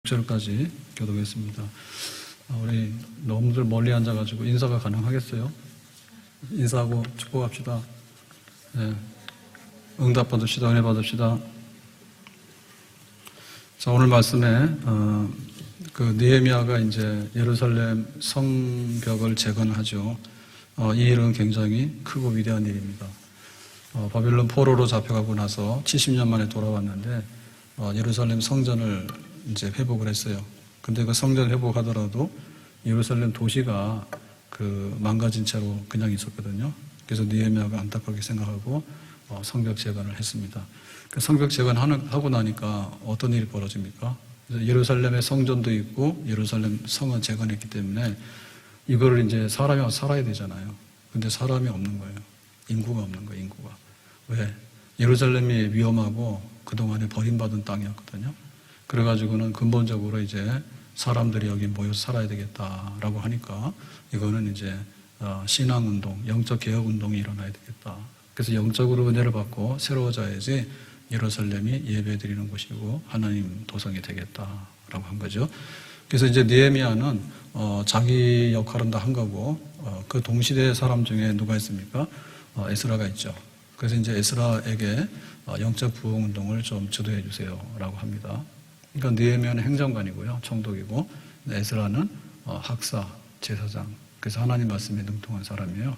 6절까지 교독했습니다. 우리 너무들 멀리 앉아가지고 인사가 가능하겠어요? 인사하고 축복합시다. 네. 응답 받읍시다. 은혜 받읍시다. 자, 오늘 말씀에 느헤미야가 이제 예루살렘 성벽을 재건하죠. 이 일은 굉장히 크고 위대한 일입니다. 바빌론 포로로 잡혀가고 나서 70년 만에 돌아왔는데 예루살렘 성전을 이제 회복을 했어요. 근데 그 성전 회복하더라도 예루살렘 도시가 망가진 채로 그냥 있었거든요. 그래서 느헤미야가 안타깝게 생각하고 성벽 재건을 했습니다. 그 성벽 재건하고 나니까 어떤 일이 벌어집니까? 예루살렘에 성전도 있고 예루살렘 성은 재건했기 때문에 이거를 이제 사람이 와서 살아야 되잖아요. 근데 사람이 없는 거예요. 인구가 없는 거예요. 인구가. 왜? 예루살렘이 위험하고 그동안에 버림받은 땅이었거든요. 그래가지고는 근본적으로 이제 사람들이 여기 모여서 살아야 되겠다라고 하니까 이거는 이제 신앙운동, 영적 개혁운동이 일어나야 되겠다. 그래서 영적으로 은혜를 받고 새로워져야지 예루살렘이 예배드리는 곳이고 하나님 도성이 되겠다라고 한 거죠. 그래서 이제 느헤미야는 자기 역할은 다 한 거고 그 동시대 사람 중에 누가 있습니까? 에스라가 있죠. 그래서 이제 에스라에게 영적 부흥운동을 좀 주도해 주세요라고 합니다. 그러니까 느헤미야는 행정관이고요, 총독이고 에스라는 학사, 제사장. 그래서 하나님 말씀에 능통한 사람이에요.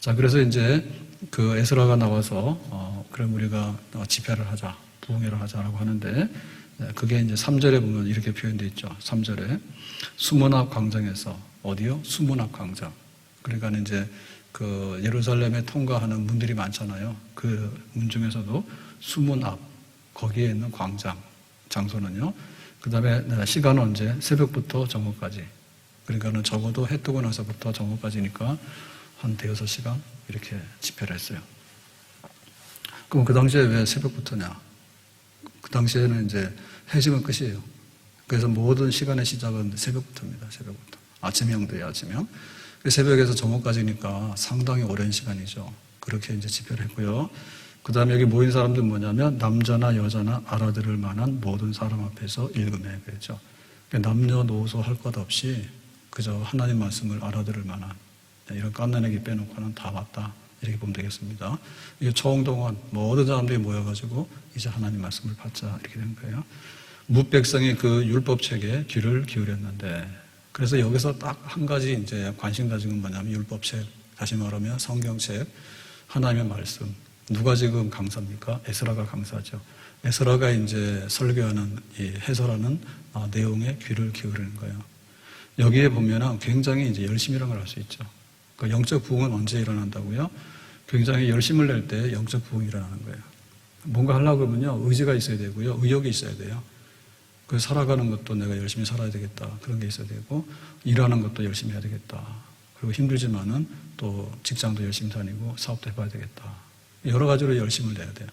자, 그래서 이제 그 에스라가 나와서 그럼 우리가 집회를 하자, 부흥회를 하자라고 하는데 그게 이제 3절에 보면 이렇게 표현되어 있죠. 3절에 수문 앞 광장에서 어디요? 수문 앞 광장. 그러니까 이제 그 예루살렘에 통과하는 문들이 많잖아요. 그 문 중에서도 수문 앞 거기에 있는 광장. 장소는요. 그 다음에 시간은 언제? 새벽부터 정오까지. 그러니까는 적어도 해 뜨고 나서부터 정오까지니까 한 대여섯 시간 이렇게 집회를 했어요. 그럼 그 당시에 왜 새벽부터냐? 그 당시에는 이제 해지면 끝이에요. 그래서 모든 시간의 시작은 새벽부터입니다. 새벽부터. 아침형도예요, 아침형. 새벽에서 정오까지니까 상당히 오랜 시간이죠. 그렇게 이제 집회를 했고요. 그 다음에 여기 모인 사람들은 뭐냐면 남자나 여자나 알아들을 만한 모든 사람 앞에서 읽음해 그랬죠. 남녀노소 할 것 없이 그저 하나님 말씀을 알아들을 만한 이런 깐난애기 빼놓고는 다 왔다 이렇게 보면 되겠습니다. 이게 총동원 모든 사람들이 모여가지고 이제 하나님 말씀을 받자 이렇게 된 거예요. 뭇백성이 그 율법책에 귀를 기울였는데 그래서 여기서 딱 한 가지 이제 관심 가진 건 뭐냐면 율법책, 다시 말하면 성경책, 하나님의 말씀. 누가 지금 강사입니까? 에스라가 강사죠. 에스라가 이제 설교하는 이 해설하는 내용에 귀를 기울이는 거예요. 여기에 보면은 굉장히 이제 열심이라는 걸 알 수 있죠. 그 영적 부흥은 언제 일어난다고요? 굉장히 열심을 낼 때 영적 부흥이 일어나는 거예요. 뭔가 하려고 그러면요, 의지가 있어야 되고요, 의욕이 있어야 돼요. 그 살아가는 것도 내가 열심히 살아야 되겠다. 그런 게 있어야 되고, 일하는 것도 열심히 해야 되겠다. 그리고 힘들지만은 또 직장도 열심히 다니고 사업도 해봐야 되겠다. 여러 가지로 열심을 내야 돼요.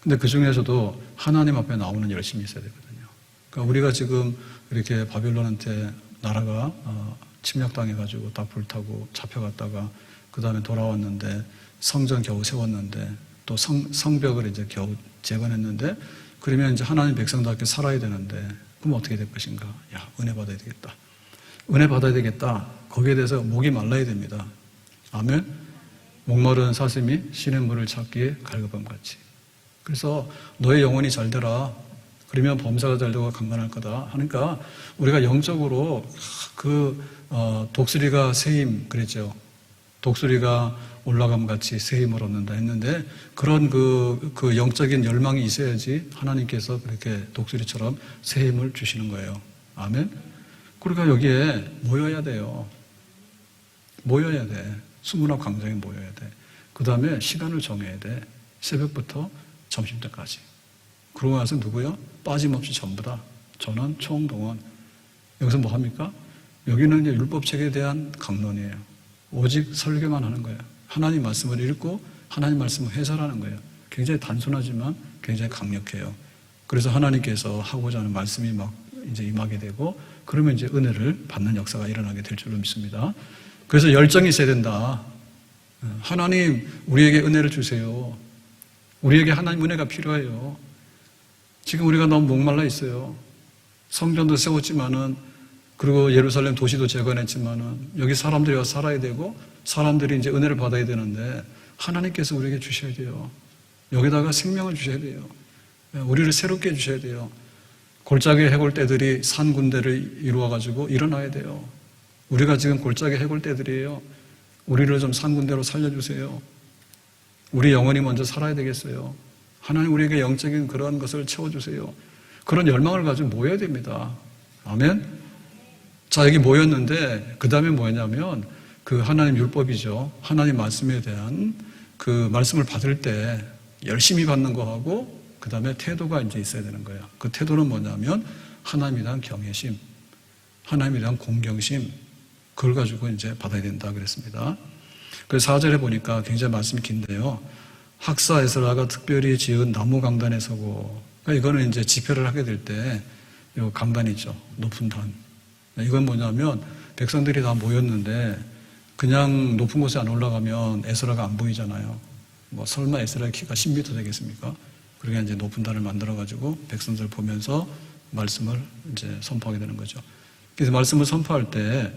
근데 그 중에서도 하나님 앞에 나오는 열심이 있어야 되거든요. 그러니까 우리가 지금 이렇게 바빌론한테 나라가 침략당해가지고 다 불타고 잡혀갔다가 그 다음에 돌아왔는데 성전 겨우 세웠는데 또 성벽을 이제 겨우 재건했는데 그러면 이제 하나님 백성답게 살아야 되는데 그럼 어떻게 될 것인가? 야, 은혜 받아야 되겠다. 은혜 받아야 되겠다. 거기에 대해서 목이 말라야 됩니다. 아멘. 목마른 사슴이 시냇물을 찾기에 갈급함같이. 그래서 너의 영혼이 잘 되라. 그러면 범사가 잘 되고 강건할 거다. 하니까 우리가 영적으로 독수리가 새힘 그랬죠. 독수리가 올라감같이 새 힘을 얻는다 했는데 그런 그 영적인 열망이 있어야지 하나님께서 그렇게 독수리처럼 새 힘을 주시는 거예요. 아멘. 그러니까 여기에 모여야 돼요. 모여야 돼. 수문 앞 광장에 모여야 돼. 그 다음에 시간을 정해야 돼. 새벽부터 점심때까지. 그러고 나서 누구요? 빠짐없이 전부 다. 전원 총동원. 여기서 뭐 합니까? 여기는 이제 율법책에 대한 강론이에요. 오직 설교만 하는 거예요. 하나님 말씀을 읽고 하나님 말씀을 해설하는 거예요. 굉장히 단순하지만 굉장히 강력해요. 그래서 하나님께서 하고자 하는 말씀이 막 이제 임하게 되고 그러면 이제 은혜를 받는 역사가 일어나게 될 줄로 믿습니다. 그래서 열정이 있어야 된다. 하나님 우리에게 은혜를 주세요. 우리에게 하나님 은혜가 필요해요. 지금 우리가 너무 목말라 있어요. 성전도 세웠지만은, 그리고 예루살렘 도시도 재건했지만은, 여기 사람들이 와서 살아야 되고, 사람들이 이제 은혜를 받아야 되는데, 하나님께서 우리에게 주셔야 돼요. 여기다가 생명을 주셔야 돼요. 우리를 새롭게 해주셔야 돼요. 골짜기 해골떼들이 산 군대를 이루어가지고 일어나야 돼요. 우리가 지금 골짜기 해골떼들이에요. 우리를 좀 산 군대로 살려주세요. 우리 영혼이 먼저 살아야 되겠어요. 하나님 우리에게 영적인 그런 것을 채워주세요. 그런 열망을 가지고 모여야 됩니다. 아멘? 자, 여기 모였는데, 그 다음에 뭐였냐면, 그 하나님 율법이죠. 하나님 말씀에 대한 그 말씀을 받을 때 열심히 받는 거하고, 그 다음에 태도가 이제 있어야 되는 거예요. 그 태도는 뭐냐면, 하나님에 대한 경외심, 하나님에 대한 공경심, 그걸 가지고 이제 받아야 된다 그랬습니다. 그래서 4절에 보니까 굉장히 말씀이 긴데요. 학사 에스라가 특별히 지은 나무 강단에 서고, 그러니까 이거는 이제 집회를 하게 될 때, 이 강단이죠. 높은 단. 이건 뭐냐면, 백성들이 다 모였는데, 그냥 높은 곳에 안 올라가면 에스라가 안 보이잖아요. 뭐 설마 에스라의 키가 10m 되겠습니까? 그러니까 이제 높은 단을 만들어가지고 백성들 보면서 말씀을 이제 선포하게 되는 거죠. 그래서 말씀을 선포할 때,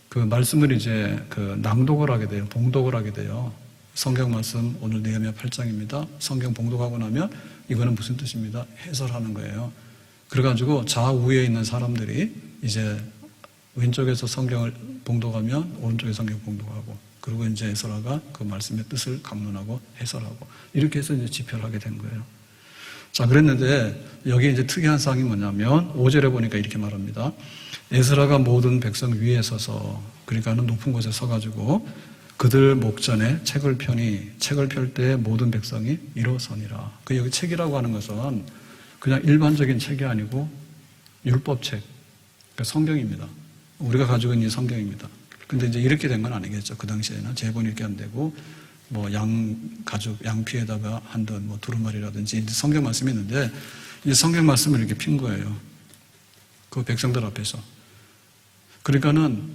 그 말씀을 이제 그 낭독을 하게 돼요. 봉독을 하게 돼요. 성경 말씀 오늘 느헤미야 8장입니다. 성경 봉독하고 나면 이거는 무슨 뜻입니다? 해설하는 거예요. 그래가지고 좌우에 있는 사람들이 이제 왼쪽에서 성경을 봉독하면 오른쪽에 성경 봉독하고, 그리고 이제 에스라가 그 말씀의 뜻을 강론하고 해설하고, 이렇게 해서 이제 집회를 하게 된 거예요. 자, 그랬는데 여기 이제 특이한 사항이 뭐냐면 5절에 보니까 이렇게 말합니다. 에스라가 모든 백성 위에 서서, 그러니까는 높은 곳에 서가지고 그들 목전에 책을 펴니, 책을 펼 때 모든 백성이 일어서니라. 그 여기 책이라고 하는 것은 그냥 일반적인 책이 아니고 율법책, 그러니까 성경입니다. 우리가 가지고 있는 성경입니다. 근데 이제 이렇게 된 건 아니겠죠. 그 당시에는 제본이 이렇게 안 되고, 뭐 가죽 양피에다가 한듯 뭐 두루마리라든지 성경 말씀이 있는데, 이 성경 말씀을 이렇게 핀 거예요. 그 백성들 앞에서. 그러니까는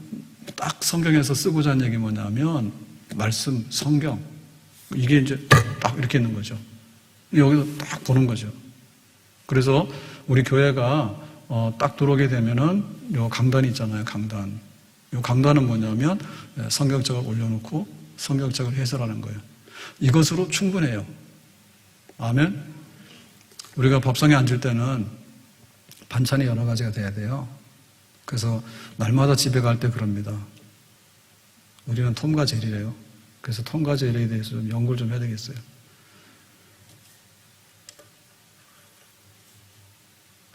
딱 성경에서 쓰고자 하는 얘기 뭐냐면, 말씀, 성경. 이게 이제 딱 이렇게 있는 거죠. 여기서 딱 보는 거죠. 그래서 우리 교회가 딱 들어오게 되면은 요 강단이 있잖아요. 강단. 요 강단은 뭐냐면 성경책을 올려놓고 성경책을 해설하는 거예요. 이것으로 충분해요. 아멘. 우리가 밥상에 앉을 때는 반찬이 여러 가지가 돼야 돼요. 그래서 날마다 집에 갈 때 그럽니다. 우리는 톰과 제리래요. 그래서 톰과 제리에 대해서 좀 연구를 좀 해야 되겠어요.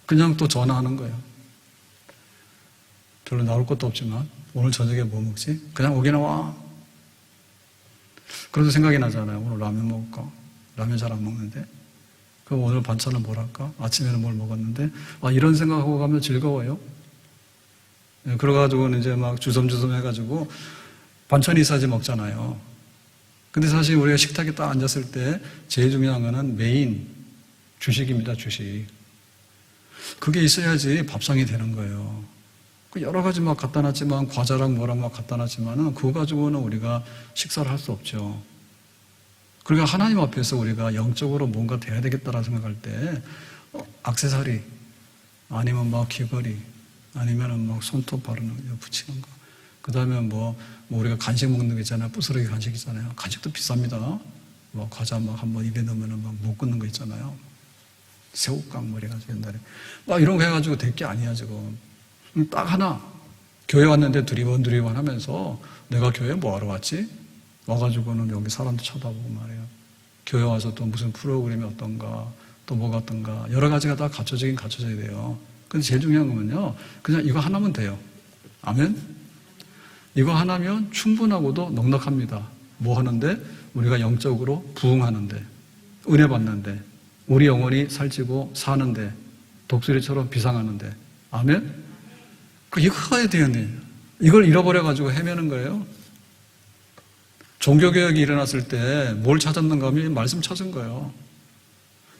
그냥 또 전화하는 거예요. 별로 나올 것도 없지만 오늘 저녁에 뭐 먹지? 그냥 오기나 와. 그래도 생각이 나잖아요. 오늘 라면 먹을까? 라면 잘 안 먹는데. 그럼 오늘 반찬은 뭘 할까? 아침에는 뭘 먹었는데. 이런 생각하고 가면 즐거워요. 네, 그래가지고는 이제 막 주섬주섬 해가지고 반찬이 있어야지 먹잖아요. 근데 사실 우리가 식탁에 딱 앉았을 때 제일 중요한 거는 메인, 주식입니다. 주식. 그게 있어야지 밥상이 되는 거예요. 여러 가지 막 갖다 놨지만, 과자랑 뭐랑 막 갖다 놨지만은 그거 가지고는 우리가 식사를 할 수 없죠. 그러니까 하나님 앞에서 우리가 영적으로 뭔가 돼야 되겠다라고 생각할 때 액세서리, 아니면 막 귀걸이, 아니면은 막 손톱 바르는 거, 붙이는 거. 그 다음에 뭐 우리가 간식 먹는 거 있잖아요. 부스러기 간식 있잖아요. 간식도 비쌉니다. 뭐 과자 막 한번 입에 넣으면은 막 못 끊는 거 있잖아요. 새우깡 머리 가지고 옛날에. 막 이런 거 해가지고 될 게 아니야, 지금. 딱 하나. 교회 왔는데 두리번 하면서 내가 교회에 뭐 하러 왔지? 와가지고는 여기 사람도 쳐다보고 말이에요. 교회 와서 또 무슨 프로그램이 어떤가, 또 뭐가 어떤가. 여러 가지가 다 갖춰져야 돼요. 근데 제일 중요한 거는요, 그냥 이거 하나면 돼요. 아멘? 이거 하나면 충분하고도 넉넉합니다. 뭐 하는데? 우리가 영적으로 부흥하는데, 은혜 받는데, 우리 영혼이 살찌고 사는데, 독수리처럼 비상하는데. 아멘? 이거 해야 되는데, 이걸 잃어버려가지고 헤매는 거예요. 종교개혁이 일어났을 때 뭘 찾았는가 하면 말씀 찾은 거예요.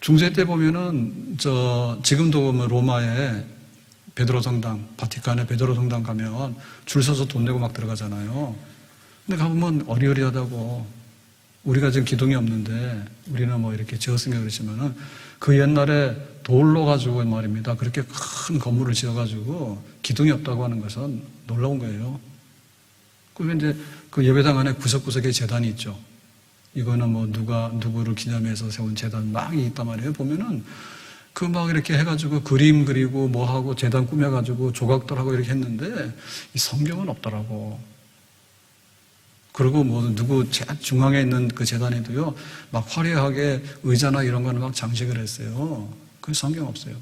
중세 때 보면은, 지금도 보면 로마에 베드로 성당, 바티칸에 베드로 성당 가면 줄 서서 돈 내고 막 들어가잖아요. 근데 가보면 어리어리하다고, 우리가 지금 기둥이 없는데, 우리는 뭐 이렇게 지었으면 그러지만은, 그 옛날에 돌로 가지고 말입니다. 그렇게 큰 건물을 지어가지고 기둥이 없다고 하는 것은 놀라운 거예요. 그러면 이제 그 예배당 안에 구석구석에 제단이 있죠. 이거는 뭐 누구를 기념해서 세운 제단 막 있단 말이에요. 보면은 그 막 이렇게 해가지고 그림 그리고 뭐 하고 제단 꾸며가지고 조각들하고 이렇게 했는데 이 성경은 없더라고. 그리고 뭐 누구 중앙에 있는 그 제단에도요 막 화려하게 의자나 이런 거는 막 장식을 했어요. 그 성경 없어요.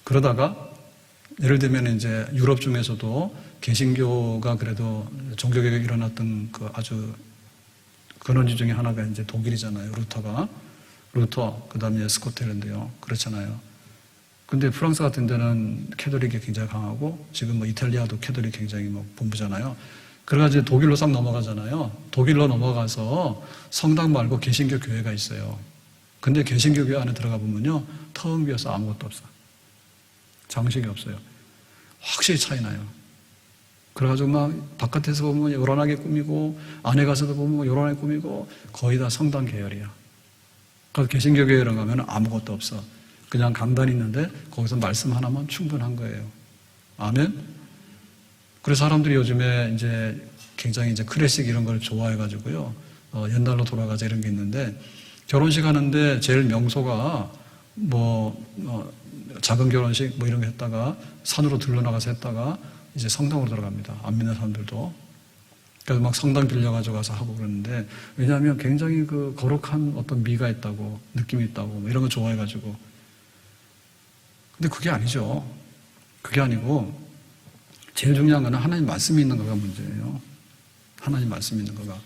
그러다가 예를 들면 이제 유럽 중에서도 개신교가 그래도 종교개혁이 일어났던 그 아주 근원지 중에 하나가 이제 독일이잖아요. 루터, 그 다음에 스코틀랜드요. 그렇잖아요. 근데 프랑스 같은 데는 캐톨릭이 굉장히 강하고 지금 뭐 이탈리아도 캐톨릭 굉장히 뭐 본부잖아요. 그래가지고 독일로 싹 넘어가잖아요. 독일로 넘어가서 성당 말고 개신교 교회가 있어요. 근데 개신교 교회 안에 들어가 보면요. 텅 비어서 아무것도 없어. 장식이 없어요. 확실히 차이 나요. 그래가지고 막 바깥에서 보면 요란하게 꾸미고 안에 가서도 보면 요란하게 꾸미고 거의 다 성당 계열이야. 그래서 개신교 교회를 가면 아무것도 없어. 그냥 강단이 있는데 거기서 말씀 하나만 충분한 거예요. 아멘? 그래서 사람들이 요즘에 이제 굉장히 이제 클래식 이런 걸 좋아해가지고요. 옛날로 돌아가자 이런 게 있는데 결혼식 하는데 제일 명소가 작은 결혼식 뭐 이런 거 했다가 산으로 들러나가서 했다가 이제 성당으로 들어갑니다. 안 믿는 사람들도. 그래서 막 성당 빌려가지고 가서 하고 그러는데 왜냐하면 굉장히 그 거룩한 어떤 미가 있다고 느낌이 있다고 뭐 이런 거 좋아해가지고 근데 그게 아니죠. 그게 아니고 제일 중요한 거는 하나님 말씀이 있는 거가 문제예요. 하나님 말씀이 있는 거가.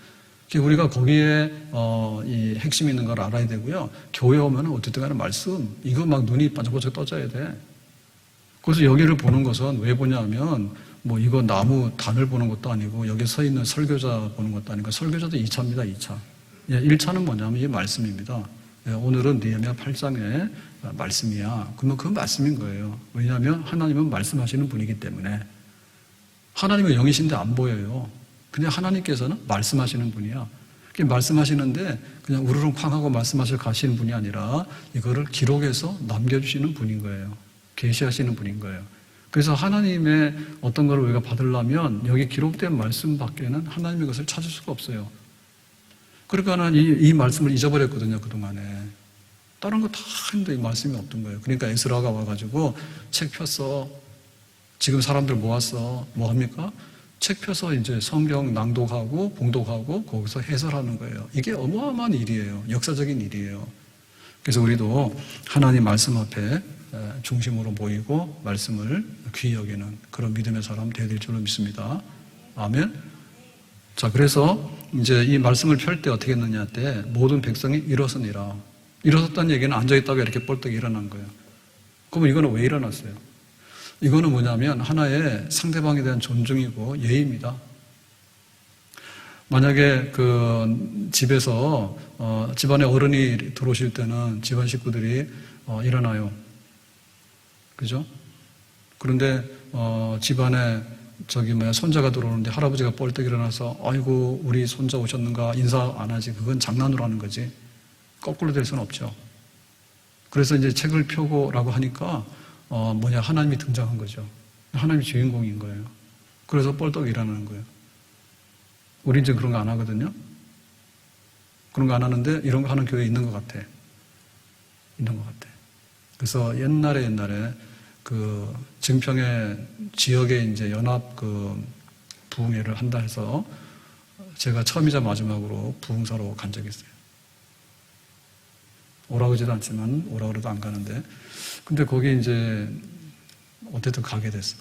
우리가 거기에 이 핵심이 있는 걸 알아야 되고요. 교회 오면 어쨌든 간에 말씀 이거 막 눈이 반짝반짝 떠져야 돼. 그래서 여기를 보는 것은 왜 보냐면 뭐 이거 나무 단을 보는 것도 아니고 여기 서 있는 설교자 보는 것도 아니고 설교자도 2차입니다. 2차. 1차는 뭐냐면 이 말씀입니다. 오늘은 느헤미야 8장의 말씀이야. 그러면 그 말씀인 거예요. 왜냐하면 하나님은 말씀하시는 분이기 때문에 하나님은 영이신데 안 보여요. 근데 하나님께서는 말씀하시는 분이야. 말씀하시는데 그냥 우르릉 쾅 하고 말씀하시러 가시는 분이 아니라 이거를 기록해서 남겨주시는 분인 거예요. 계시하시는 분인 거예요. 그래서 하나님의 어떤 걸 우리가 받으려면 여기 기록된 말씀 밖에는 하나님의 것을 찾을 수가 없어요. 그러니까는 이 말씀을 잊어버렸거든요, 그동안에. 다른 거 다 했는데 이 말씀이 없던 거예요. 그러니까 에스라가 와가지고 책 폈어. 지금 사람들 모았어. 뭐 합니까? 책 펴서 이제 성경 낭독하고 봉독하고 거기서 해설하는 거예요. 이게 어마어마한 일이에요. 역사적인 일이에요. 그래서 우리도 하나님 말씀 앞에 중심으로 모이고 말씀을 귀히 여기는 그런 믿음의 사람 되야 될 줄로 믿습니다. 아멘. 자, 그래서 이제 이 말씀을 펼 때 어떻게 했느냐 때 모든 백성이 일어서니라. 일어섰다는 얘기는 앉아있다가 이렇게 뻘떡 일어난 거예요. 그러면 이거는 왜 일어났어요? 이거는 뭐냐면 하나의 상대방에 대한 존중이고 예의입니다. 만약에 그 집에서 집안에 어른이 들어오실 때는 집안 식구들이 일어나요. 그죠? 그런데 집안에 손자가 들어오는데 할아버지가 뻘떡 일어나서 아이고 우리 손자 오셨는가 인사 안 하지. 그건 장난으로 하는 거지. 거꾸로 될 수는 없죠. 그래서 이제 책을 펴고라고 하니까 하나님이 등장한 거죠. 하나님이 주인공인 거예요. 그래서 뻘떡 일어나는 거예요. 우리 이제 그런 거 안 하거든요. 그런 거 안 하는데 이런 거 하는 교회 있는 것 같아. 있는 것 같아. 그래서 옛날에 그 증평의 지역에 이제 연합 그 부흥회를 한다 해서 제가 처음이자 마지막으로 부흥사로 간 적이 있어요. 오라고 하지도 않지만 오라고 해도 안 가는데 근데 거기 이제 어쨌든 가게 됐어.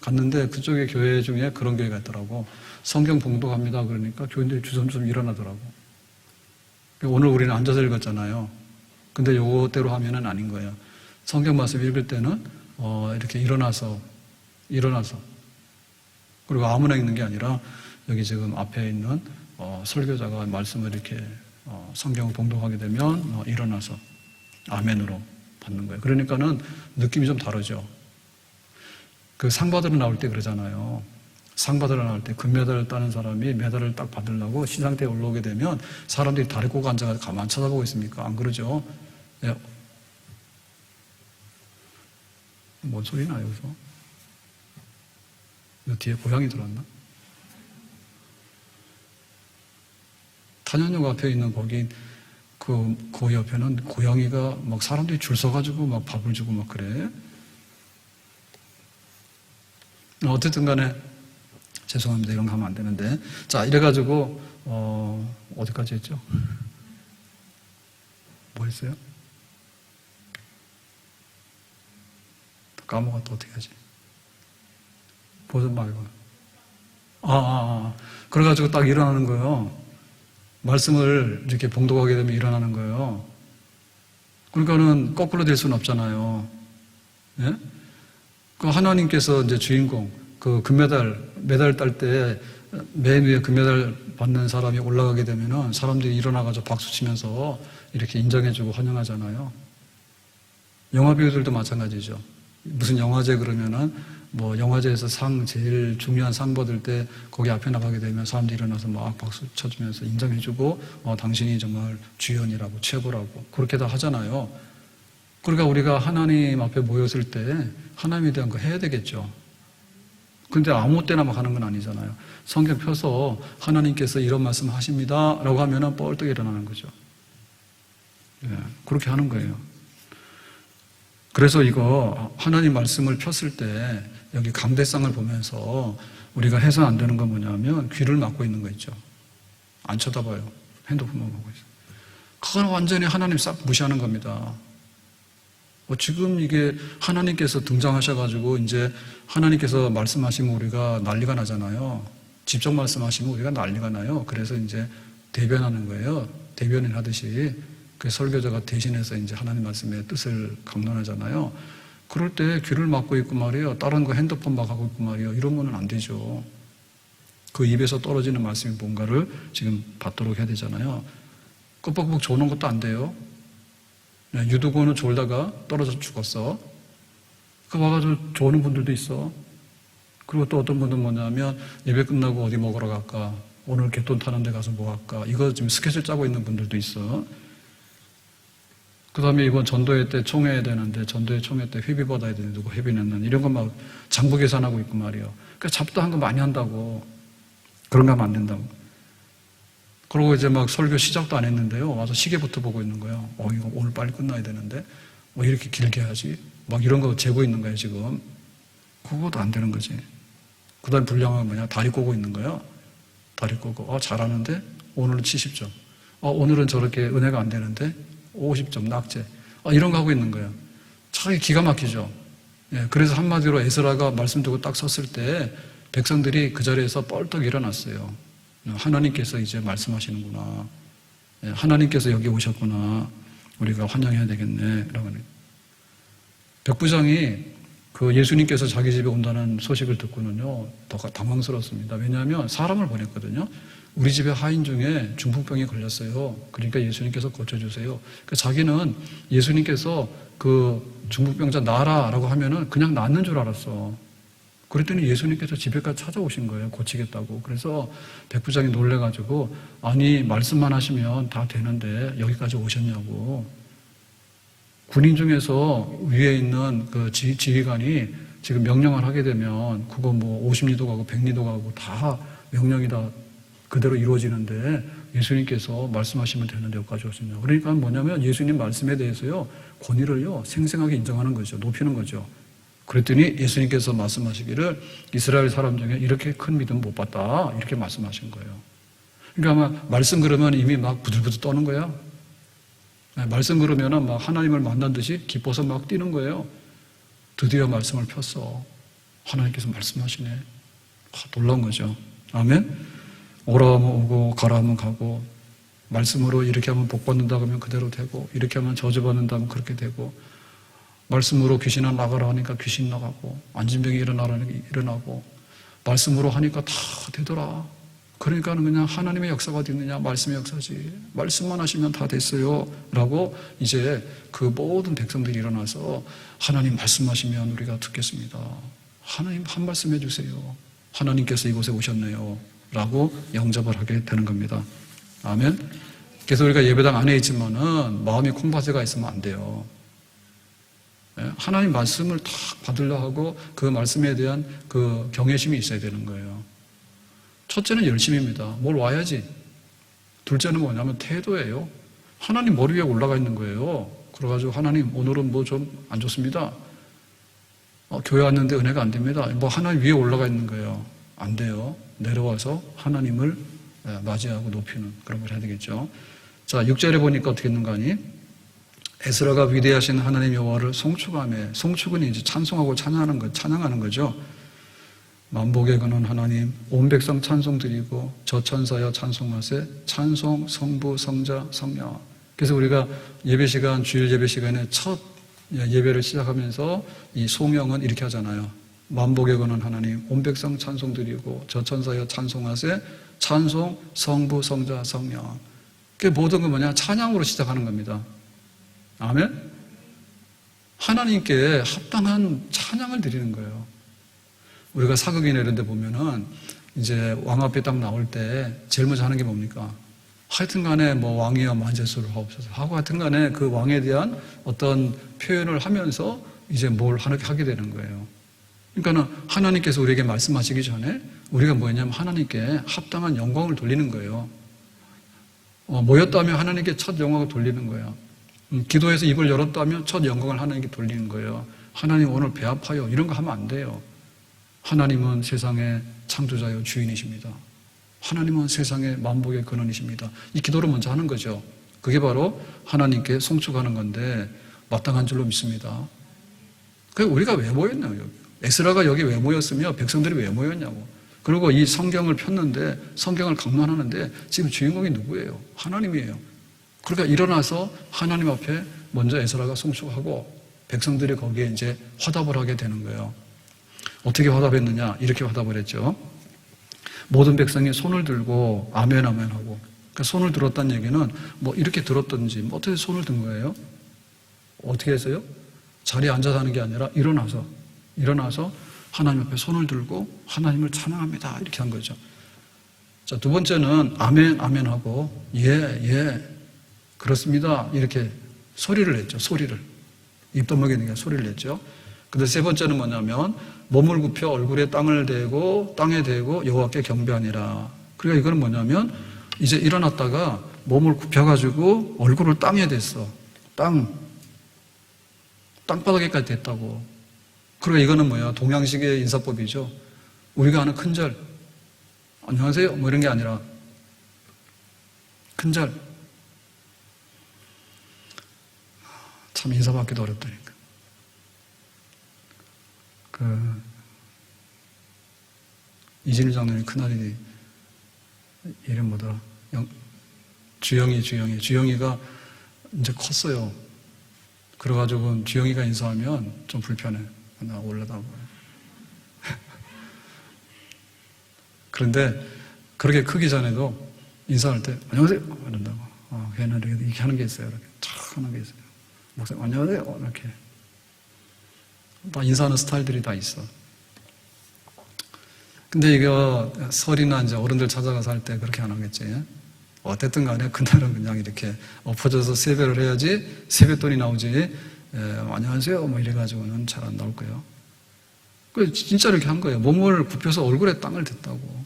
갔는데 그쪽에 교회 중에 그런 교회가 있더라고. 성경 봉독합니다. 그러니까 교인들이 주섬주섬 일어나더라고. 오늘 우리는 앉아서 읽었잖아요. 근데 요거대로 하면은 아닌 거예요. 성경 말씀 읽을 때는 이렇게 일어나서 그리고 아무나 읽는 게 아니라 여기 지금 앞에 있는 설교자가 말씀을 이렇게 성경을 봉독하게 되면 일어나서 아멘으로 받는 거예요. 그러니까는 느낌이 좀 다르죠. 그 상 받으러 나올 때 그러잖아요. 상 받으러 나올 때 금메달을 따는 사람이 메달을 딱 받으려고 시상대에 올라오게 되면 사람들이 다리 꼬고 앉아서 가만 쳐다보고 있습니까? 안 그러죠? 예. 뭔 소리 나요, 여기서? 이 뒤에 고양이 들어왔나? 탄현역 앞에 있는 거기 그 옆에는 고양이가 막 사람들이 줄 서가지고 막 밥을 주고 막 그래. 어쨌든 간에 죄송합니다. 이런 거 하면 안 되는데. 자, 이래가지고 어디까지 했죠? 뭐 했어요? 까먹었다. 어떻게 하지? 보전 말고. 그래가지고 딱 일어나는 거예요. 말씀을 이렇게 봉독하게 되면 일어나는 거예요. 그러니까는 거꾸로 될 수는 없잖아요. 예? 그 하나님께서 이제 주인공, 그 메달 딸 때 맨 위에 금메달 받는 사람이 올라가게 되면은 사람들이 일어나가지고 박수 치면서 이렇게 인정해주고 환영하잖아요. 영화 배우들도 마찬가지죠. 무슨 영화제 그러면은 뭐 영화제에서 제일 중요한 상 받을 때 거기 앞에 나가게 되면 사람들이 일어나서 막 박수 쳐주면서 인정해주고 당신이 정말 주연이라고 최고라고 그렇게 다 하잖아요. 그러니까 우리가 하나님 앞에 모였을 때 하나님에 대한 거 해야 되겠죠. 근데 아무 때나 막 하는 건 아니잖아요. 성경 펴서 하나님께서 이런 말씀 하십니다 라고 하면은 뻘떡 일어나는 거죠. 예, 그렇게 하는 거예요. 그래서 이거 하나님 말씀을 폈을 때 여기 강대상을 보면서 우리가 해서 안 되는 건 뭐냐면 귀를 막고 있는 거 있죠. 안 쳐다봐요. 핸드폰만 보고 있어요. 그건 완전히 하나님 싹 무시하는 겁니다. 지금 이게 하나님께서 등장하셔가지고 이제 하나님께서 말씀하시면 우리가 난리가 나잖아요. 직접 말씀하시면 우리가 난리가 나요. 그래서 이제 대변하는 거예요. 대변을 하듯이. 그 설교자가 대신해서 이제 하나님 말씀의 뜻을 강론하잖아요. 그럴 때 귀를 막고 있고 말이에요. 다른 거 핸드폰 막 하고 있고 말이에요. 이러면은 안 되죠. 그 입에서 떨어지는 말씀이 뭔가를 지금 받도록 해야 되잖아요. 끄뻑끄뻑 조는 것도 안 돼요. 유두고는 졸다가 떨어져 죽었어. 그 와가지고 조는 분들도 있어. 그리고 또 어떤 분들은 뭐냐면 예배 끝나고 어디 먹으러 갈까? 오늘 갯돈 타는 데 가서 뭐 할까? 이거 지금 스케줄 짜고 있는 분들도 있어. 그 다음에 이번 전도회 때 총회해야 되는데 전도회 총회 때 회비 받아야 되는데 누구 회비는 이런 거 막 장부 계산하고 있고 말이에요. 그러니까 잡다한 거 많이 한다고. 그런 거 하면 안 된다고. 그러고 이제 막 설교 시작도 안 했는데요. 와서 시계부터 보고 있는 거예요. 이거 오늘 빨리 끝나야 되는데. 이렇게 길게 하지. 막 이런 거 재고 있는 거예요, 지금. 그것도 안 되는 거지. 그 다음에 불량은 뭐냐? 다리 꼬고 있는 거예요. 다리 꼬고. 잘하는데? 오늘은 70점. 오늘은 저렇게 은혜가 안 되는데? 50점 낙제. 이런 거 하고 있는 거예요. 참 기가 막히죠. 예, 그래서 한마디로 에스라가 말씀 듣고 딱 섰을 때 백성들이 그 자리에서 뻘떡 일어났어요. 하나님께서 이제 말씀하시는구나. 예, 하나님께서 여기 오셨구나. 우리가 환영해야 되겠네. 라고 하는. 백부장이 그 예수님께서 자기 집에 온다는 소식을 듣고는요, 더 당황스럽습니다. 왜냐하면 사람을 보냈거든요. 우리 집에 하인 중에 중풍병이 걸렸어요. 그러니까 예수님께서 고쳐주세요. 그러니까 자기는 예수님께서 그 중풍병자 나라라고 하면은 그냥 낫는 줄 알았어. 그랬더니 예수님께서 집에까지 찾아오신 거예요. 고치겠다고. 그래서 백부장이 놀래가지고 아니 말씀만 하시면 다 되는데 여기까지 오셨냐고. 군인 중에서 위에 있는 그 지휘관이 지금 명령을 하게 되면 그거 뭐 50리도 가고 100리도 가고 다 명령이 다 그대로 이루어지는데 예수님께서 말씀하시면 되는데 여기까지 오셨냐. 그러니까 뭐냐면 예수님 말씀에 대해서요 권위를요 생생하게 인정하는 거죠. 높이는 거죠. 그랬더니 예수님께서 말씀하시기를 이스라엘 사람 중에 이렇게 큰 믿음 못 봤다 이렇게 말씀하신 거예요. 그러니까 아마 말씀 그러면 이미 막 부들부들 떠는 거야. 말씀 그러면은 막 하나님을 만난 듯이 기뻐서 막 뛰는 거예요. 드디어 말씀을 폈어. 하나님께서 말씀하시네. 놀라운 거죠. 아멘. 오라 하면 오고 가라 하면 가고 말씀으로 이렇게 하면 복 받는다 하면 그대로 되고 이렇게 하면 저주 받는다 하면 그렇게 되고 말씀으로 귀신아 나가라 하니까 귀신 나가고 안진병이 일어나라니까 일어나고 말씀으로 하니까 다 되더라. 그러니까 그냥 하나님의 역사가 어디 있느냐? 말씀의 역사지. 말씀만 하시면 다 됐어요. 라고 이제 그 모든 백성들이 일어나서 하나님 말씀하시면 우리가 듣겠습니다. 하나님 한 말씀 해주세요. 하나님께서 이곳에 오셨네요. 라고 영접을 하게 되는 겁니다. 아멘. 그래서 우리가 예배당 안에 있지만은 마음이 콩밭에가 있으면 안 돼요. 하나님 말씀을 탁 받으려 하고 그 말씀에 대한 그 경외심이 있어야 되는 거예요. 첫째는 열심입니다. 뭘 와야지. 둘째는 뭐냐면 태도예요. 하나님 머리 위에 올라가 있는 거예요. 그래가지고 하나님 오늘은 뭐 좀 안 좋습니다. 교회 왔는데 은혜가 안 됩니다. 뭐 하나님 위에 올라가 있는 거예요. 안 돼요. 내려와서 하나님을 맞이하고 높이는 그런 걸 해야 되겠죠. 자, 6절에 보니까 어떻게 했는가 하니 에스라가 위대하신 하나님 여호와를 송축하며, 송축은 이제 찬송하고 찬양하는 거죠. 만복에 거는 하나님, 온 백성 찬송 드리고 저천사여 찬송하세, 찬송 성부 성자 성령. 그래서 우리가 예배 시간, 주일 예배 시간에 첫 예배를 시작하면서 이 소명은 이렇게 하잖아요. 만복에 거는 하나님, 온 백성 찬송 드리고 저천사여 찬송하세, 찬송 성부 성자 성령. 그 모든 건 뭐냐? 찬양으로 시작하는 겁니다. 아멘? 하나님께 합당한 찬양을 드리는 거예요. 우리가 사극이나 이런 데 보면은 이제 왕 앞에 딱 나올 때 제일 먼저 하는 게 뭡니까? 하여튼 간에 뭐 왕이여 만세수를 하옵소서 하고 하여튼 간에 그 왕에 대한 어떤 표현을 하면서 이제 뭘 하게 되는 거예요. 그러니까는 하나님께서 우리에게 말씀하시기 전에 우리가 뭐냐면 하나님께 합당한 영광을 돌리는 거예요. 모였다면 하나님께 첫 영광을 돌리는 거예요. 기도해서 입을 열었다면 첫 영광을 하나님께 돌리는 거예요. 하나님 오늘 배 아파요. 이런 거 하면 안 돼요. 하나님은 세상의 창조자요 주인이십니다. 하나님은 세상의 만복의 근원이십니다. 이 기도를 먼저 하는 거죠. 그게 바로 하나님께 송축하는 건데 마땅한 줄로 믿습니다. 그게 우리가 왜 모였냐고요. 에스라가 여기 왜 모였으며 백성들이 왜 모였냐고. 그리고 이 성경을 폈는데 성경을 강론하는데 지금 주인공이 누구예요? 하나님이에요. 그러니까 일어나서 하나님 앞에 먼저 에스라가 송축하고 백성들이 거기에 이제 화답을 하게 되는 거예요. 어떻게 화답했느냐? 이렇게 화답을 했죠. 모든 백성이 손을 들고 아멘 아멘 하고. 그러니까 손을 들었다는 얘기는 뭐 이렇게 들었든지 뭐 어떻게 손을 든 거예요? 어떻게 했어요? 자리에 앉아서 하는 게 아니라 일어나서 하나님 앞에 손을 들고 하나님을 찬양합니다. 이렇게 한 거죠. 자, 두 번째는 아멘 아멘 하고 예 그렇습니다. 이렇게 소리를 냈죠. 소리를. 입도 먹이는 게 소리를 냈죠. 근데 세 번째는 뭐냐면 몸을 굽혀 얼굴에 땅에 대고 여호와께 경배하니라. 그러니까 이거는 뭐냐면 이제 일어났다가 몸을 굽혀가지고 얼굴을 땅에 댔어. 땅바닥에까지 됐다고. 그리고 이거는 뭐야? 동양식의 인사법이죠. 우리가 하는 큰절. 안녕하세요. 뭐 이런 게 아니라 큰절. 참 인사받기도 어렵다니까. 이진일 장로님 큰아들이 이름 뭐더라? 주영이가 이제 컸어요. 그래가지고 주영이가 인사하면 좀 불편해. 나 올라다고. 그런데 그렇게 크기 전에도 인사할 때 안녕하세요 이런다고. 걔는 이렇게 하는 게 있어요. 이렇게 촥 하는 게 있어요. 목사님 안녕하세요 이렇게. 다 인사하는 스타일들이 다 있어. 근데 이거 설이나 이제 어른들 찾아가서 할 때 그렇게 안 하겠지. 어쨌든 간에 그날은 그냥 이렇게 엎어져서 세배를 해야지 세뱃돈이 나오지. 안녕하세요 뭐 이래가지고는 잘 안 나올 거예요. 그 진짜 이렇게 한 거예요. 몸을 굽혀서 얼굴에 땅을 댔다고.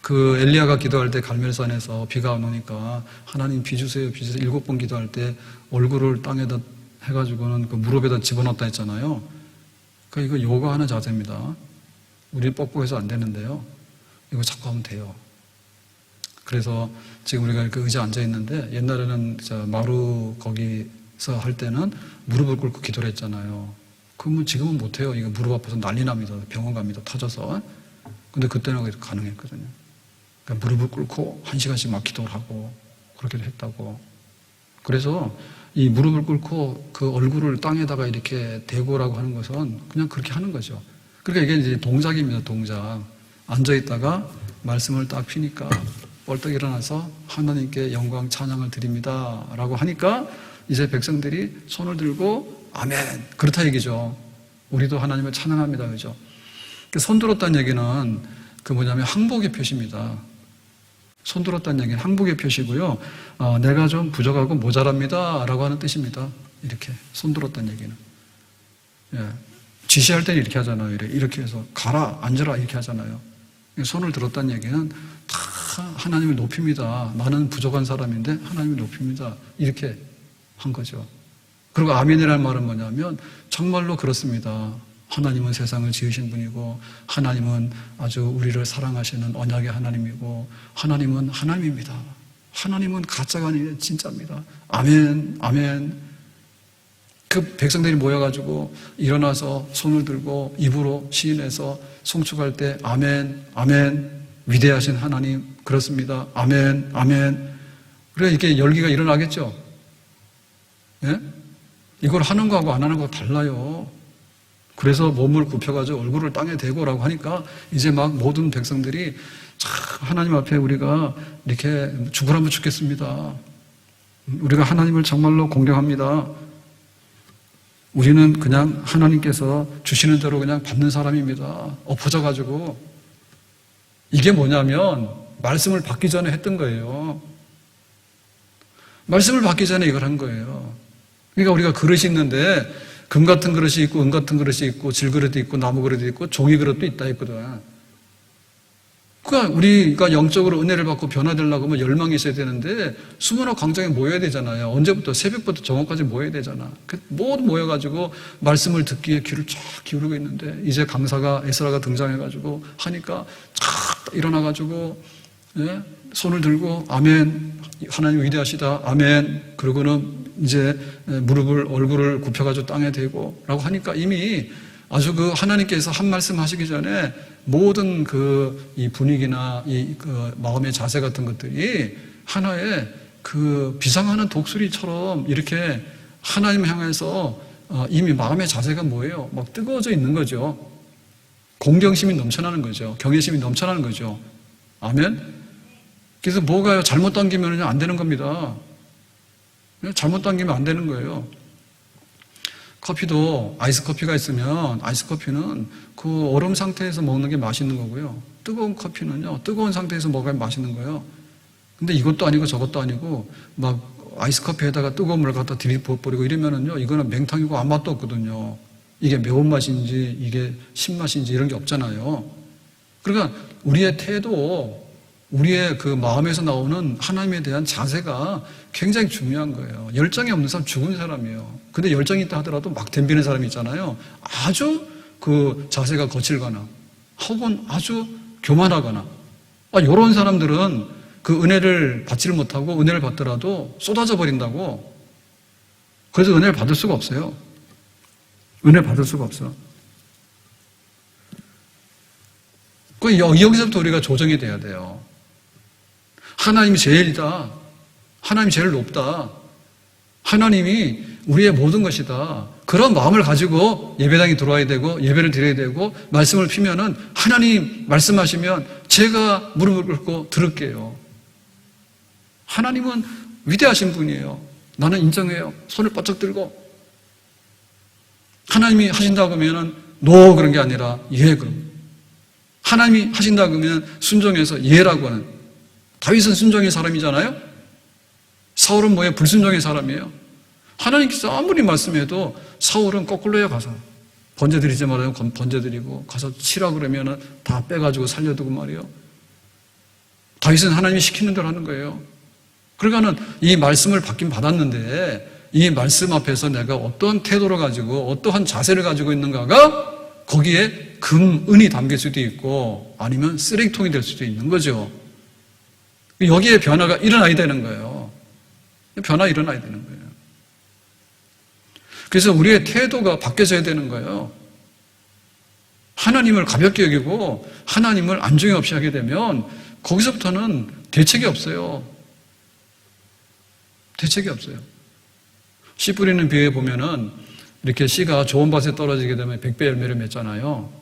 그 엘리야가 기도할 때 갈멜산에서 비가 안 오니까 하나님 비 주세요 7번 기도할 때 얼굴을 땅에다 해가지고는 그 무릎에다 집어넣었다 했잖아요. 이거 요가하는 자세입니다. 우리 뻑뻑해서 안 되는데요. 이거 자꾸 하면 돼요. 그래서 지금 우리가 이렇게 의자에 앉아 있는데 옛날에는 마루 거기서 할 때는 무릎을 꿇고 기도를 했잖아요. 그러면 지금은 못해요. 이거 무릎 아파서 난리 납니다. 병원 갑니다. 터져서. 근데 그때는 가능했거든요. 그러니까 무릎을 꿇고 1시간씩 막 기도를 하고 그렇게 했다고. 그래서 이 무릎을 꿇고 그 얼굴을 땅에다가 이렇게 대고라고 하는 것은 그냥 그렇게 하는 거죠. 그러니까 이게 이제 동작입니다. 동작. 앉아있다가 말씀을 딱 피니까 벌떡 일어나서 하나님께 영광 찬양을 드립니다 라고 하니까 이제 백성들이 손을 들고 아멘 그렇다 얘기죠. 우리도 하나님을 찬양합니다. 그죠? 손 들었다는 얘기는 그 뭐냐면 항복의 표시입니다. 손 들었다는 얘기는 항복의 표시고요. 내가 좀 부족하고 모자랍니다 라고 하는 뜻입니다. 이렇게 손 들었다는 얘기는. 예. 지시할 때는 이렇게 하잖아요. 이렇게 해서 가라, 앉아라 이렇게 하잖아요. 손을 들었다는 얘기는 다 하나님을 높입니다. 나는 부족한 사람인데 하나님을 높입니다. 이렇게 한 거죠. 그리고 아멘이라는 말은 뭐냐면 정말로 그렇습니다. 하나님은 세상을 지으신 분이고 하나님은 아주 우리를 사랑하시는 언약의 하나님이고 하나님은 하나님입니다. 하나님은 가짜가 아니라 진짜입니다. 아멘, 아멘. 그 백성들이 모여가지고 일어나서 손을 들고 입으로 시인해서 송축할 때 아멘, 아멘, 위대하신 하나님 그렇습니다. 아멘, 아멘. 그래 이렇게 열기가 일어나겠죠. 예? 이걸 하는 거하고 안 하는 거하고 달라요. 그래서 몸을 굽혀가지고 얼굴을 땅에 대고라고 하니까 이제 막 모든 백성들이 하나님 앞에 우리가 이렇게 죽으라면 죽겠습니다. 우리가 하나님을 정말로 공경합니다. 우리는 그냥 하나님께서 주시는 대로 그냥 받는 사람입니다. 엎어져가지고. 이게 뭐냐면 말씀을 받기 전에 했던 거예요. 말씀을 받기 전에 이걸 한 거예요. 그러니까 우리가 그릇이 있는데 금 같은 그릇이 있고 은 같은 그릇이 있고 질그릇이 있고 나무 그릇이 있고 종이 그릇도 있다 했거든. 그러니까 우리가 영적으로 은혜를 받고 변화되려고 하면 열망이 있어야 되는데 수문화 광장에 모여야 되잖아요. 언제부터? 새벽부터 정오까지 모여야 되잖아. 모두 모여가지고 말씀을 듣기에 귀를 쫙 기울이고 있는데 이제 강사가 에스라가 등장해가지고 하니까 쫙 일어나가지고 예? 손을 들고 아멘 하나님 위대하시다 아멘 그러고는 이제 무릎을 얼굴을 굽혀가지고 땅에 대고 라고 하니까 이미 아주 그 하나님께서 한 말씀 하시기 전에 모든 이 분위기나 그 마음의 자세 같은 것들이 하나의 그 비상하는 독수리처럼 이렇게 하나님 향해서 이미 마음의 자세가 뭐예요? 막 뜨거워져 있는 거죠. 공경심이 넘쳐나는 거죠. 경외심이 넘쳐나는 거죠. 아멘? 그래서 뭐가요? 잘못 당기면 안 되는 겁니다. 잘못 당기면 안 되는 거예요. 커피도 아이스 커피가 있으면 아이스 커피는 그 얼음 상태에서 먹는 게 맛있는 거고요. 뜨거운 커피는요, 뜨거운 상태에서 먹어야 맛있는 거예요. 근데 이것도 아니고 저것도 아니고 막 아이스 커피에다가 뜨거운 물을 갖다 들이부어버리고 이러면은요, 이거는 맹탕이고 아무 맛도 없거든요. 이게 매운맛인지 이게 신맛인지 이런 게 없잖아요. 그러니까 우리의 태도, 우리의 그 마음에서 나오는 하나님에 대한 자세가 굉장히 중요한 거예요. 열정이 없는 사람 죽은 사람이에요. 근데 열정이 있다 하더라도 막 덤비는 사람이 있잖아요. 아주 그 자세가 거칠거나 혹은 아주 교만하거나 이런 사람들은 그 은혜를 받지를 못하고 은혜를 받더라도 쏟아져 버린다고. 그래서 은혜를 받을 수가 없어요. 은혜를 받을 수가 없어. 여기서부터 우리가 조정이 돼야 돼요. 하나님이 제일이다. 하나님이 제일 높다. 하나님이 우리의 모든 것이다. 그런 마음을 가지고 예배당에 들어와야 되고 예배를 드려야 되고 말씀을 피면은 하나님 말씀하시면 제가 무릎을 꿇고 들을게요. 하나님은 위대하신 분이에요. 나는 인정해요. 손을 바짝 들고 하나님이 하신다고 하면은 노 그런 게 아니라 예 그럼. 하나님이 하신다고 하면 순종해서 예라고 하는. 다윗은 순종의 사람이잖아요. 사울은 뭐예요? 불순종의 사람이에요. 하나님께서 아무리 말씀해도 사울은 거꾸로 해요. 가서 번제 드리지 말아요. 번제 드리고 가서 치라 그러면은 다 빼가지고 살려두고 말이에요. 다윗은 하나님이 시키는 대로 하는 거예요. 그러니까는 이 말씀을 받긴 받았는데 이 말씀 앞에서 내가 어떤 태도를 가지고 어떠한 자세를 가지고 있는가가 거기에 금은이 담길 수도 있고 아니면 쓰레기통이 될 수도 있는 거죠. 여기에 변화가 일어나야 되는 거예요. 변화 일어나야 되는 거예요. 그래서 우리의 태도가 바뀌어져야 되는 거예요. 하나님을 가볍게 여기고 하나님을 안중에 없이 하게 되면 거기서부터는 대책이 없어요. 대책이 없어요. 씨 뿌리는 비유에 보면은 이렇게 씨가 좋은 밭에 떨어지게 되면 100배 열매를 맺잖아요.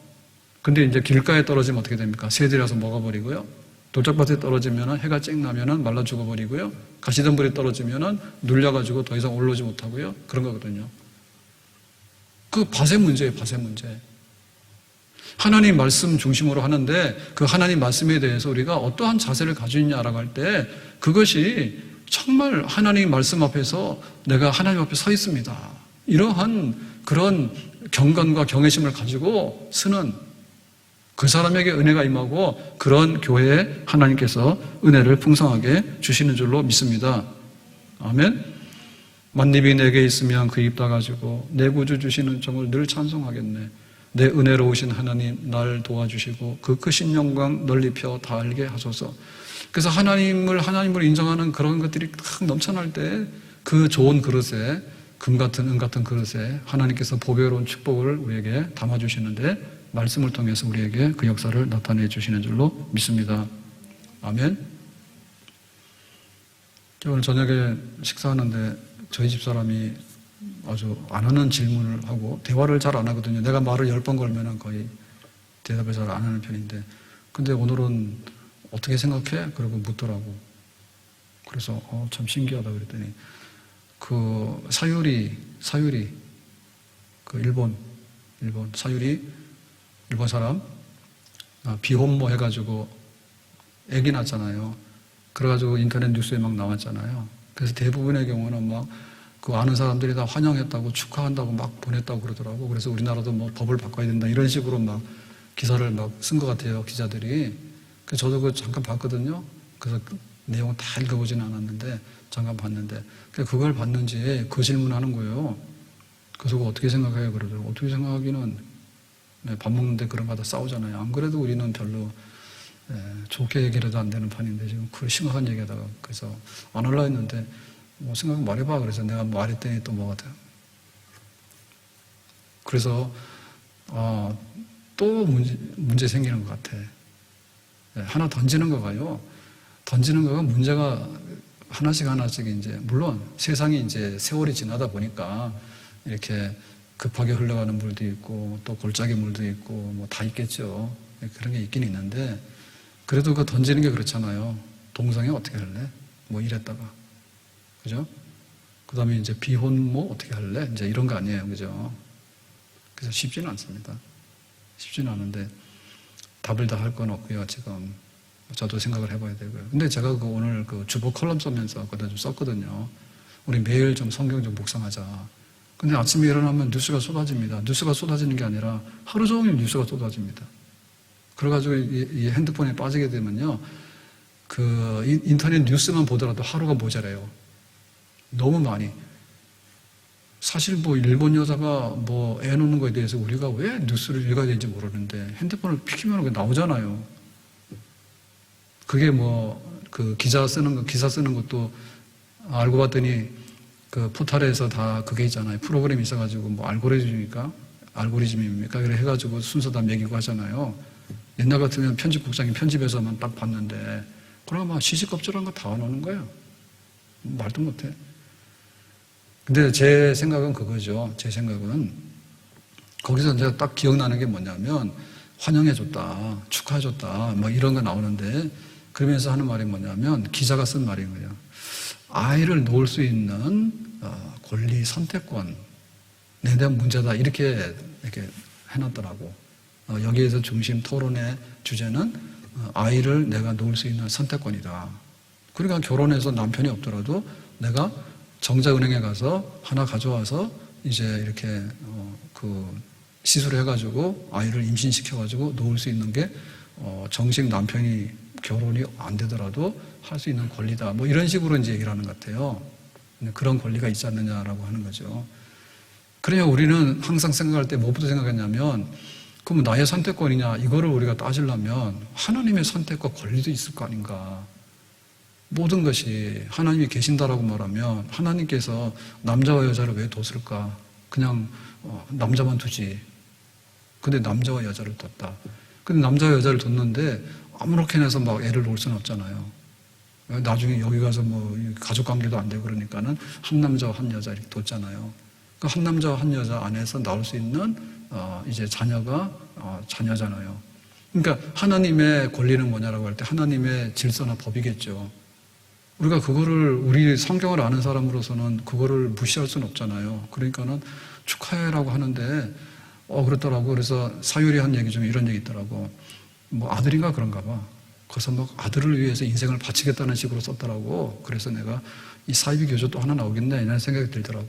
근데 이제 길가에 떨어지면 어떻게 됩니까? 새들이 와서 먹어버리고요. 돌짝밭에 떨어지면 해가 쨍 나면 말라 죽어버리고요. 가시덤불에 떨어지면 눌려가지고 더 이상 올라오지 못하고요. 그런 거거든요. 그 밭의 문제예요, 밭의 문제. 하나님 말씀 중심으로 하는데 그 하나님 말씀에 대해서 우리가 어떠한 자세를 가지고 있냐라고 할 때 그것이 정말 하나님 말씀 앞에서 내가 하나님 앞에 서 있습니다. 이러한 그런 경건과 경외심을 가지고 쓰는 그 사람에게 은혜가 임하고 그런 교회에 하나님께서 은혜를 풍성하게 주시는 줄로 믿습니다. 아멘. 만입이 내게 있으면 그 입 닫아가지고 내 구주 주시는 종을 늘 찬송하겠네. 내 은혜로우신 하나님 날 도와주시고 그 크신 영광 널리 펴 다 알게 하소서. 그래서 하나님을 인정하는 그런 것들이 딱 넘쳐날 때 그 좋은 그릇에 금 같은 은 같은 그릇에 하나님께서 보배로운 축복을 우리에게 담아주시는데 말씀을 통해서 우리에게 그 역사를 나타내 주시는 줄로 믿습니다. 아멘. 오늘 저녁에 식사하는데 저희 집사람이 아주 안 하는 질문을 하고 대화를 잘 안 하거든요. 내가 말을 10번 걸면 거의 대답을 잘 안 하는 편인데 근데 오늘은 어떻게 생각해? 그러고 묻더라고. 그래서 참 신기하다 그랬더니 그 사유리 그 일본 사유리 일본 사람 비혼모 해가지고 애기 낳았잖아요. 그래가지고 인터넷 뉴스에 막 나왔잖아요. 그래서 대부분의 경우는 막 그 아는 사람들이 다 환영했다고 축하한다고 막 보냈다고 그러더라고. 그래서 우리나라도 뭐 법을 바꿔야 된다 이런 식으로 막 기사를 막 쓴 것 같아요, 기자들이. 그래서 저도 그거 잠깐 봤거든요. 그래서 그 내용은 다 읽어보지는 않았는데 잠깐 봤는데 그걸 봤는지 그 질문하는 거예요. 그래서 그거 어떻게 생각해요? 그러더라고요. 어떻게 생각하기는 밥 먹는데 그런 거 다 싸우잖아요. 안 그래도 우리는 별로 좋게 얘기라도 안 되는 판인데 지금 그 심각한 얘기하다가 그래서 안 하려 했는데 뭐 생각 말해봐. 그래서 내가 말했더니 또 뭐가 돼. 그래서 또 문제 생기는 것 같아. 하나 던지는 거가요. 던지는 거가 문제가 하나씩 이제 물론 세상이 이제 세월이 지나다 보니까 이렇게 급하게 흘러가는 물도 있고 또 골짜기 물도 있고 뭐 다 있겠죠. 그런 게 있긴 있는데 그래도 그 던지는 게 그렇잖아요. 동성애 어떻게 할래? 뭐 이랬다가 그죠? 그 다음에 이제 비혼모 어떻게 할래? 이제 이런 거 아니에요. 그죠? 그래서 쉽지는 않습니다. 쉽지는 않은데 답을 다 할 건 없고요. 지금 저도 생각을 해봐야 되고요. 근데 제가 오늘 그 주보 컬럼 쓰면서 그다 좀 썼거든요. 우리 매일 좀 성경 좀 묵상하자. 근데 아침에 일어나면 뉴스가 쏟아집니다. 뉴스가 쏟아지는 게 아니라 하루 종일 뉴스가 쏟아집니다. 그래가지고 이 핸드폰에 빠지게 되면요. 그 인터넷 뉴스만 보더라도 하루가 모자라요. 너무 많이. 사실 뭐 일본 여자가 뭐 애 놓는 거에 대해서 우리가 왜 뉴스를 읽어야 되는지 모르는데 핸드폰을 피키면 그게 나오잖아요. 그게 뭐 그 기사 쓰는 것도 알고 봤더니 그 포털에서 다 그게 있잖아요. 프로그램이 있어가지고 뭐 알고리즘입니까? 그래 해가지고 순서 다 매기고 하잖아요. 옛날 같으면 편집국장이 편집해서만 딱 봤는데 그러면 막 시시껍질한 거 다 넣는 거예요. 말도 못해. 근데 제 생각은 그거죠. 제 생각은 거기서 제가 딱 기억나는 게 뭐냐면 환영해줬다, 축하해줬다, 뭐 이런 거 나오는데 그러면서 하는 말이 뭐냐면 기자가 쓴 말인 거예요. 아이를 놓을 수 있는 권리 선택권에 대한 문제다 이렇게 해놨더라고. 여기에서 중심 토론의 주제는 아이를 내가 놓을 수 있는 선택권이다. 그러니까 결혼해서 남편이 없더라도 내가 정자은행에 가서 하나 가져와서 이제 이렇게 그 시술을 해가지고 아이를 임신시켜가지고 놓을 수 있는 게 정식 남편이 결혼이 안 되더라도 할 수 있는 권리다. 뭐 이런 식으로 이제 얘기를 하는 것 같아요. 그런 권리가 있지 않느냐라고 하는 거죠. 그래야 우리는 항상 생각할 때 뭐부터 생각했냐면 그럼 나의 선택권이냐 이거를 우리가 따지려면 하나님의 선택과 권리도 있을 거 아닌가. 모든 것이 하나님이 계신다라고 말하면 하나님께서 남자와 여자를 왜 뒀을까? 그냥 남자만 두지. 근데 남자와 여자를 뒀다. 근데 남자와 여자를 뒀는데 아무렇게나 해서 막 애를 놓을 수는 없잖아요. 나중에 여기 가서 뭐 가족관계도 안 되고 그러니까는 한 남자와 한 여자 이렇게 뒀잖아요. 그 한 남자와 한 여자 안에서 나올 수 있는 이제 자녀가 자녀잖아요. 그러니까 하나님의 권리는 뭐냐라고 할 때 하나님의 질서나 법이겠죠. 우리가 그거를 우리 성경을 아는 사람으로서는 그거를 무시할 수는 없잖아요. 그러니까는 축하해라고 하는데 그렇더라고. 그래서 사유리 한 얘기 중에 이런 얘기 있더라고. 뭐 아들인가 그런가 봐. 그래서 뭐 아들을 위해서 인생을 바치겠다는 식으로 썼더라고. 그래서 내가 이 사이비 교조 또 하나 나오겠네 이런 생각이 들더라고.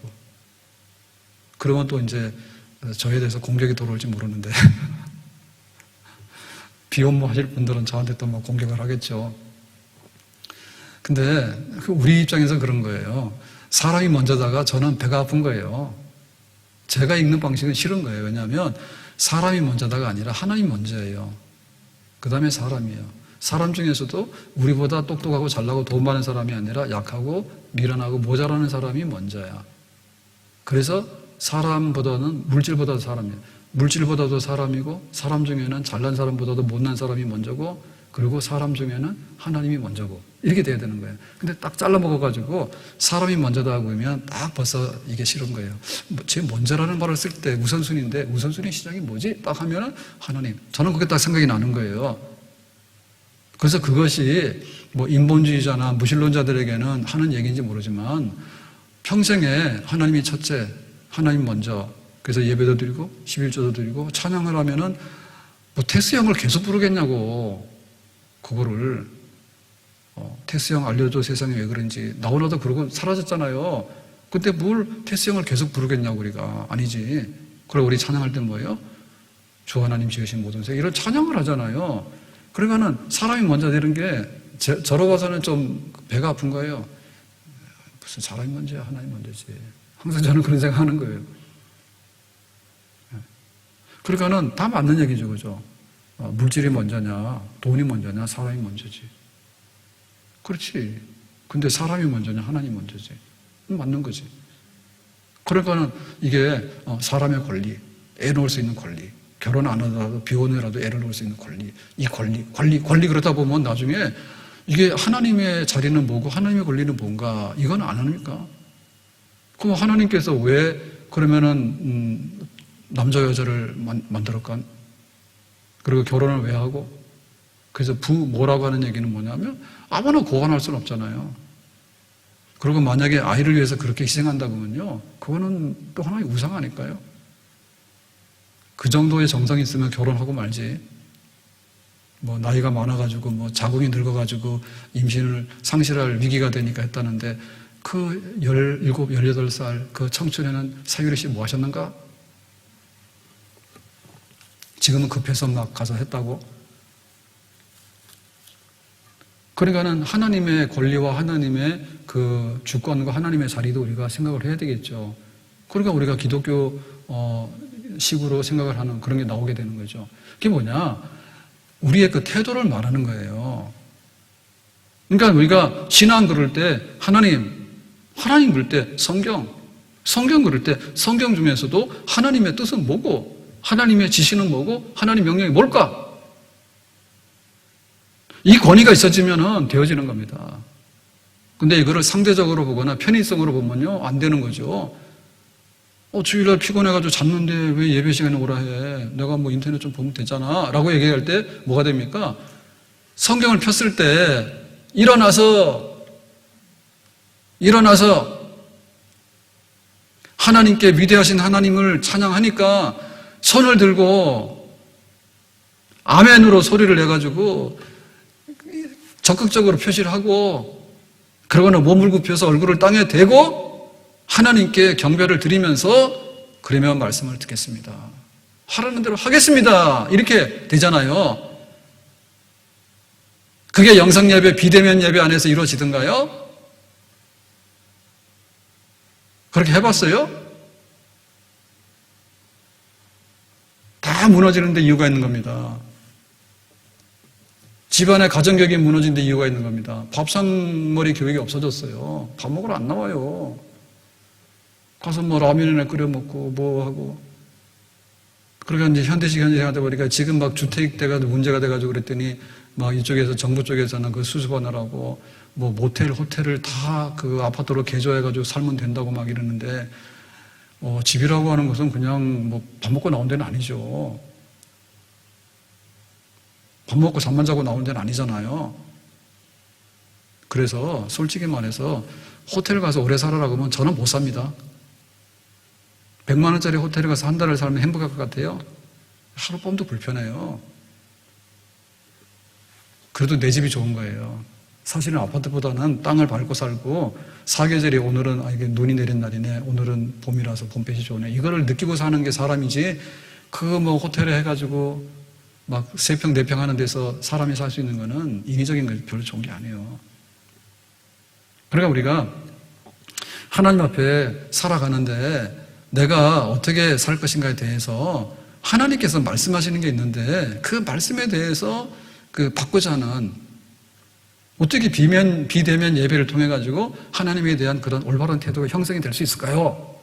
그러면 또 이제 저에 대해서 공격이 들어올지 모르는데 비혼모 하실 분들은 저한테 또 막 공격을 하겠죠. 근데 우리 입장에서 그런 거예요. 사람이 먼저다가 저는 배가 아픈 거예요. 제가 읽는 방식은 싫은 거예요. 왜냐하면 사람이 먼저다가 아니라 하나님이 먼저예요. 그 다음에 사람이에요. 사람 중에서도 우리보다 똑똑하고 잘나고 돈 많은 사람이 아니라 약하고 미련하고 모자라는 사람이 먼저야. 그래서 사람보다는 물질보다도 사람이에요. 물질보다도 사람이고 사람 중에는 잘난 사람보다도 못난 사람이 먼저고 그리고 사람 중에는 하나님이 먼저고 이렇게 돼야 되는 거예요. 근데 딱 잘라 먹어가지고 사람이 먼저다 하고 그러면 딱 벌써 이게 싫은 거예요. 제 먼저라는 말을 쓸 때 우선순위인데 우선순위 시작이 뭐지? 딱 하면은 하나님. 저는 그게 딱 생각이 나는 거예요. 그래서 그것이 뭐 인본주의자나 무신론자들에게는 하는 얘기인지 모르지만 평생에 하나님이 첫째, 하나님 먼저 그래서 예배도 드리고 11조도 드리고 찬양을 하면은 뭐 테스형을 계속 부르겠냐고 그거를 테스형 알려줘 세상에 왜 그런지 나오나도 그러고 사라졌잖아요. 근데 뭘 테스형을 계속 부르겠냐고 우리가 아니지. 그리고 우리 찬양할 때 뭐예요? 주 하나님 지으신 모든 세계 이런 찬양을 하잖아요. 그러니까는 사람이 먼저 되는 게 저로 봐서는 좀 배가 아픈 거예요. 무슨 사람이 먼저야 하나님 먼저지. 항상 저는 그런 생각하는 거예요. 그러니까는 다 맞는 얘기죠, 그죠? 물질이 먼저냐, 돈이 먼저냐, 사람이 먼저지. 그렇지. 근데 사람이 먼저냐, 하나님이 먼저지. 맞는 거지. 그러니까는 이게 사람의 권리, 애 놓을 수 있는 권리, 결혼 안 하더라도 비혼이라도 애를 놓을 수 있는 권리, 이 권리 그러다 보면 나중에 이게 하나님의 자리는 뭐고 하나님의 권리는 뭔가 이건 안 합니까? 그럼 하나님께서 왜 그러면은 남자 여자를 만들었건 그리고 결혼을 왜 하고 그래서 부모라고 하는 얘기는 뭐냐면 아무나 고안할 수는 없잖아요. 그리고 만약에 아이를 위해서 그렇게 희생한다면요 그거는 또 하나의 우상 아닐까요? 그 정도의 정성이 있으면 결혼하고 말지. 뭐 나이가 많아가지고 뭐 자궁이 늙어가지고 임신을 상실할 위기가 되니까 했다는데 그 17, 18살 그 청춘에는 사유리 씨 뭐 하셨는가? 지금은 급해서 막 가서 했다고? 그러니까는 하나님의 권리와 하나님의 그 주권과 하나님의 자리도 우리가 생각을 해야 되겠죠. 그러니까 우리가 기독교 식으로 생각을 하는 그런 게 나오게 되는 거죠. 그게 뭐냐? 우리의 그 태도를 말하는 거예요. 그러니까 우리가 신앙 그럴 때 하나님 그럴 때 성경 그럴 때 성경 중에서도 하나님의 뜻은 뭐고 하나님의 지시는 뭐고 하나님 명령이 뭘까? 이 권위가 있어지면 되어지는 겁니다. 근데 이거를 상대적으로 보거나 편의성으로 보면요 안 되는 거죠. 주일날 피곤해가지고 잤는데 왜 예배 시간에 오라 해? 내가 뭐 인터넷 좀 보면 되잖아. 라고 얘기할 때 뭐가 됩니까? 성경을 폈을 때 일어나서 하나님께 위대하신 하나님을 찬양하니까 손을 들고 아멘으로 소리를 내가지고 적극적으로 표시를 하고 그러고는 몸을 굽혀서 얼굴을 땅에 대고 하나님께 경배를 드리면서 그러면 말씀을 듣겠습니다. 하라는 대로 하겠습니다. 이렇게 되잖아요. 그게 영상예배, 비대면 예배 안에서 이루어지던가요? 그렇게 해봤어요? 다 무너지는데 이유가 있는 겁니다. 집안의 가정교육이 무너지는데 이유가 있는 겁니다. 밥상머리 교육이 없어졌어요. 밥 먹으러 안 나와요. 가서 뭐 라면이나 끓여 먹고 뭐 하고. 그러니까 이제 현대식 현대생활하다 보니까 지금 막 주택대가 문제가 돼가지고 그랬더니 막 이쪽에서 정부 쪽에서는 그 수습하느라고 뭐 모텔, 호텔을 다 그 아파트로 개조해가지고 살면 된다고 막 이러는데 집이라고 하는 것은 그냥 뭐 밥 먹고 나온 데는 아니죠. 밥 먹고 잠만 자고 나온 데는 아니잖아요. 그래서 솔직히 말해서 호텔 가서 오래 살아라고 하면 저는 못 삽니다. 100만 원짜리 호텔에 가서 한 달을 살면 행복할 것 같아요? 하룻밤도 불편해요. 그래도 내 집이 좋은 거예요. 사실은 아파트보다는 땅을 밟고 살고 사계절이 오늘은 이게 눈이 내린 날이네, 오늘은 봄이라서 봄볕이 좋네, 이거를 느끼고 사는 게 사람이지, 그거 뭐 호텔에 해가지고 막 3평 4평 하는 데서 사람이 살 수 있는 거는 인위적인 거 별로 좋은 게 아니에요. 그러니까 우리가 하나님 앞에 살아가는데 내가 어떻게 살 것인가에 대해서 하나님께서 말씀하시는 게 있는데 그 말씀에 대해서 받고자 하는, 어떻게 비대면 예배를 통해 가지고 하나님에 대한 그런 올바른 태도가 형성이 될 수 있을까요?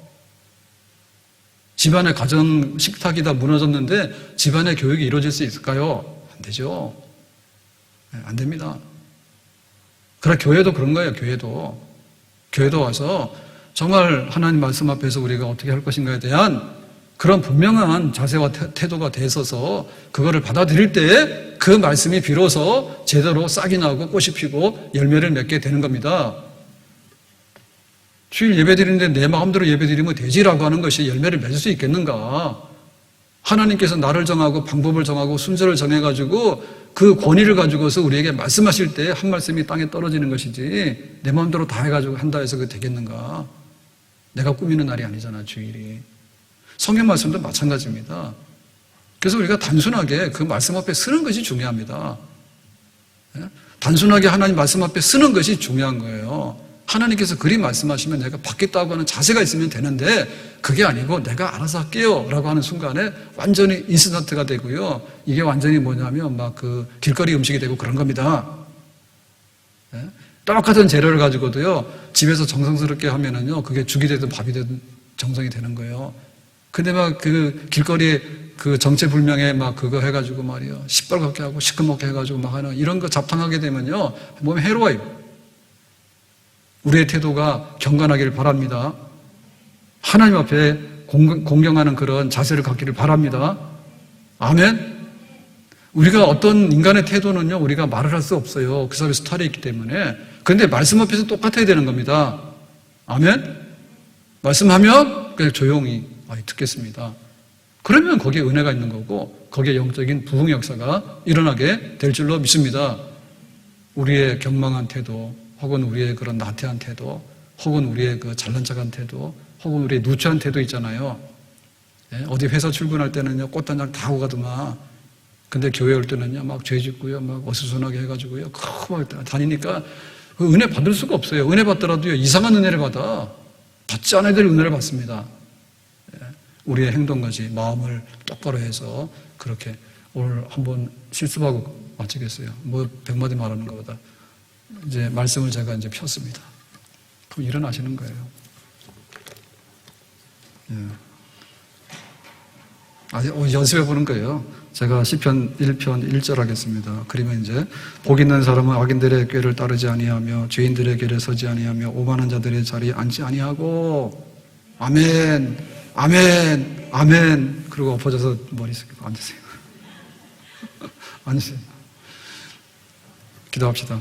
집안의 가정 식탁이 다 무너졌는데 집안의 교육이 이루어질 수 있을까요? 안 되죠. 안 됩니다. 그러나 교회도 그런 거예요. 교회도 와서 정말 하나님 말씀 앞에서 우리가 어떻게 할 것인가에 대한 그런 분명한 자세와 태도가 돼 있어서 그거를 받아들일 때 그 말씀이 비로소 제대로 싹이 나고 꽃이 피고 열매를 맺게 되는 겁니다. 주일 예배 드리는데 내 마음대로 예배 드리면 되지라고 하는 것이 열매를 맺을 수 있겠는가? 하나님께서 나를 정하고 방법을 정하고 순서를 정해가지고 그 권위를 가지고서 우리에게 말씀하실 때 한 말씀이 땅에 떨어지는 것이지 내 마음대로 다 해가지고 한다 해서 그게 되겠는가? 내가 꾸미는 날이 아니잖아, 주일이. 성경 말씀도 마찬가지입니다. 그래서 우리가 단순하게 그 말씀 앞에 서는 것이 중요합니다. 단순하게 하나님 말씀 앞에 서는 것이 중요한 거예요. 하나님께서 그리 말씀하시면 내가 받겠다고 하는 자세가 있으면 되는데 그게 아니고 내가 알아서 할게요 라고 하는 순간에 완전히 인스턴트가 되고요. 이게 완전히 뭐냐면 막 그 길거리 음식이 되고 그런 겁니다. 똑같은 재료를 가지고도요, 집에서 정성스럽게 하면은요, 그게 죽이 되든 밥이 되든 정성이 되는 거예요. 근데 막 그 길거리에 그 정체불명의 막 그거 해가지고 말이요, 시뻘겋게 하고 시커멓게 해가지고 막 하는 이런 거 잡탕하게 되면요, 몸에 해로워요. 우리의 태도가 경건하기를 바랍니다. 하나님 앞에 공경하는 그런 자세를 갖기를 바랍니다. 아멘. 우리가 어떤 인간의 태도는요, 우리가 말을 할 수 없어요. 그 사람의 스타일이 있기 때문에. 그런데 말씀 앞에서 똑같아야 되는 겁니다. 아멘. 말씀하면 그냥 조용히 듣겠습니다. 그러면 거기에 은혜가 있는 거고 거기에 영적인 부흥 역사가 일어나게 될 줄로 믿습니다. 우리의 경망한 태도, 혹은 우리의 그런 나태한 태도, 혹은 우리의 그 잘난 척한 태도, 혹은 우리의 누추한 태도 있잖아요. 어디 회사 출근할 때는요, 꽃단장 다 하고 가더만. 근데 교회 올 때는요, 막 죄 짓고요, 막 어수선하게 해가지고요, 막 다니니까 그 은혜 받을 수가 없어요. 은혜 받더라도요, 이상한 은혜를 받아. 받지 않아야 될 은혜를 받습니다. 우리의 행동까지 마음을 똑바로 해서 그렇게 오늘 한번 실습하고 마치겠어요. 뭐 100마디 말하는 것보다. 이제 말씀을 제가 이제 폈습니다. 그럼 일어나시는 거예요. 연습해 보는 거예요. 제가 시편 1편 1절 하겠습니다. 그러면 이제 복 있는 사람은 악인들의 꾀를 따르지 아니하며 죄인들의 길에 서지 아니하며 오만한 자들의 자리에 앉지 아니하고. 아멘. 아멘. 아멘. 그리고 엎어져서 머리 숙이고 앉으세요. 앉으세요. 기도합시다.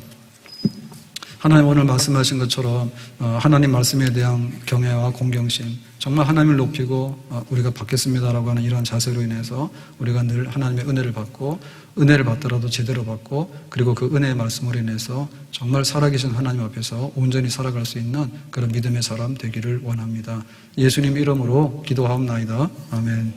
하나님 오늘 말씀하신 것처럼 하나님 말씀에 대한 경외와 공경심, 정말 하나님을 높이고 우리가 받겠습니다라고 하는 이러한 자세로 인해서 우리가 늘 하나님의 은혜를 받고, 은혜를 받더라도 제대로 받고, 그리고 그 은혜의 말씀으로 인해서 정말 살아계신 하나님 앞에서 온전히 살아갈 수 있는 그런 믿음의 사람 되기를 원합니다. 예수님 이름으로 기도하옵나이다. 아멘.